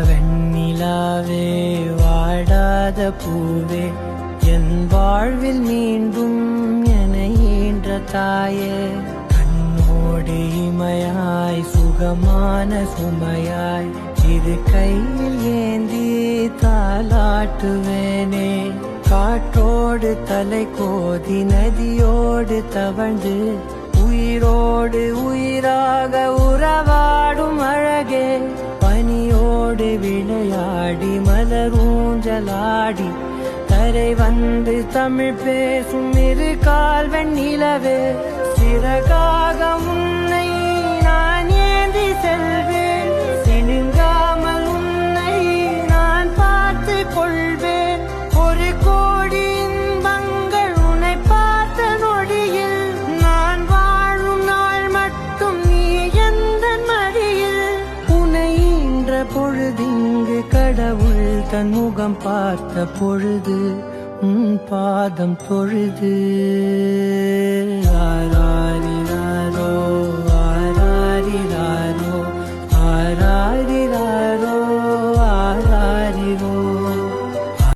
வெண்ணிலாவே வாடாத பூவே என் வாழ்வில் மீண்டும் என ஈன்ற தாயே கண்ணோடு இமையாய் சுகமான சுமையாய் இரு கையில் ஏந்தி தாலாட்டுவேனே காற்றோடு தலை கோதி நதியோடு தவழ்ந்து உயிரோடு உயிராக உறவாடும் அழகே பனியோடு விளையாடி மலரூஞ்சலாடி கரை வந்து தமிழ் பேசும் இரு கால் வெண்ணிலவே சிறகாக உன்னை நான் ஏந்தி செல்வேன் சினுங்காமல் உன்னை நான் பார்த்து கொள்வேன் ஒரு கோடி இன்பங்கள் உன்னை பார்த்த நொடியில் நான் வாழும் நாள் மட்டும் நீ எந்த மடியில் உன்னை ஈன்ற பொழுதிங்கு கடவுள் தன் முகம் பார்த்த பொழுது உன் பாதம் தொழுது